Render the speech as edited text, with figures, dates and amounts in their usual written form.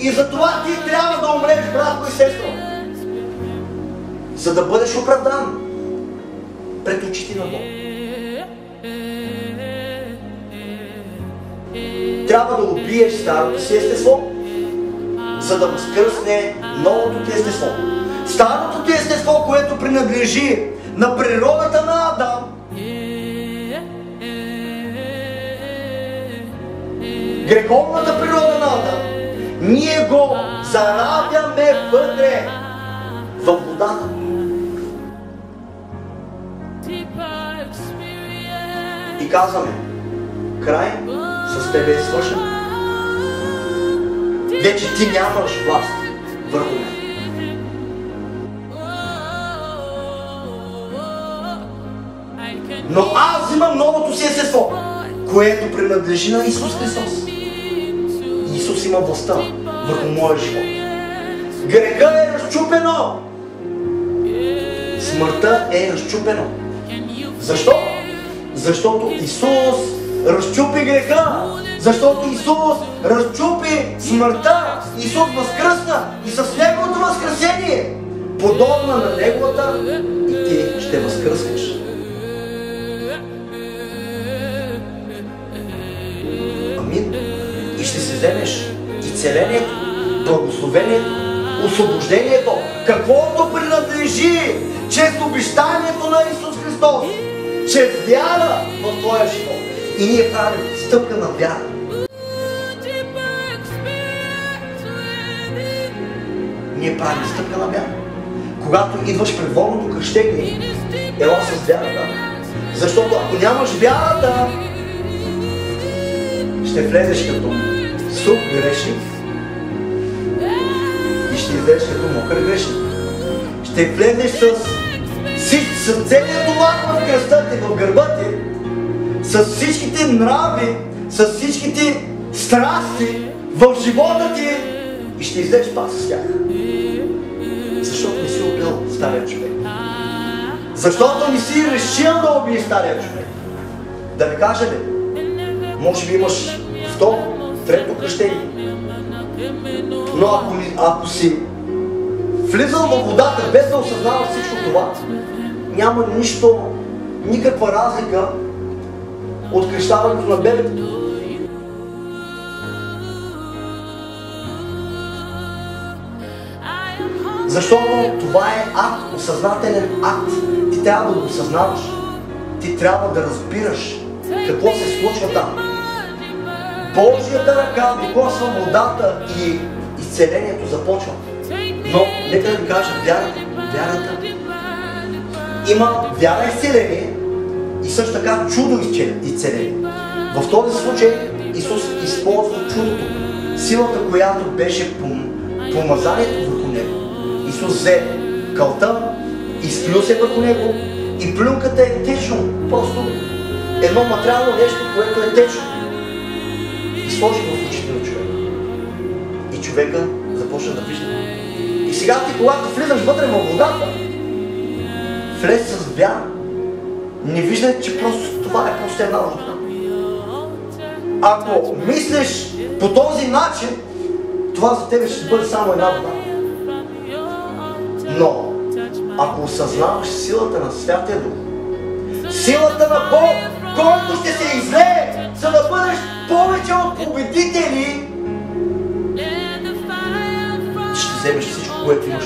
И затова ти трябва да умреш, братко и сестро, за да бъдеш оправдан пред очите на Бог. Трябва да убиеш старото си естество, за да възкръсне новото ти естество. Старото ти естество, което принадлежи на природата на Адам, греховната природа на Адам, ние го заравяме вътре във водата. И казваме: край, с тебе е свършен. Вече ти нямаш власт върху мен. Но аз имам новото си естество, което принадлежи на Исус Христос. Исус има властта върху моя живот. Греха е разчупено. Смъртта е разчупено. Защо? Защото Исус разчупи греха. Защото Исус разчупи смъртта. Исус възкръсна и с Неговото възкресение, подобна на Неговата, и ти ще възкръснеш. Амин. И ще си вземеш изцелението, благословението, освобождението, каквото принадлежи чрез обещанието на Исус Христос, чрез вяра в твоя живот. И ние правим стъпка на вяра. Ние правим стъпка на вяра. Когато идваш пред водното кръщение, ела с вярата. Защото ако нямаш вярата, ще влезеш като сух грешник и ще излезеш като мокър грешник. Ще влезеш с целият товар в кръста ти, в гърба ти, с всичките нрави, с всичките страсти в живота ти и ще излезеш пак с тях. Защото не си убил стария човек. Защото не си решил да убиеш стария човек. Да ви кажа ли? Може би имаш второ, трето кръщение. Но ако си влизал във водата без да осъзнаваш всичко това, няма никаква разлика от кръщаването на бебето. Защото това е акт, осъзнателен акт. Ти трябва да го осъзнаваш. Ти трябва да разбираш какво се случва там. Божията ръка докосва водата и изцелението започва. Но нека да ви кажа, вярата има вяра и изцеление и също така чудо изцеление. В този случай Исус използва чудото, силата, която беше помазанието върху него. Исус взе кълта, изплю се върху него и плюнката е течно, просто едно материално нещо, което е течно. И сложи в очите на човека. И човека започна да вижда. И сега ти, когато влизаш вътре във водата, влез с вяра. Не виждай, че просто това е просто една вода. Ако мислиш по този начин, това за тебе ще бъде само една вода. Но ако осъзнаваш силата на Святия Дух, силата на Бог, който ще се излее, за да бъдеш повече от победители, ще вземеш всичко, което имаш.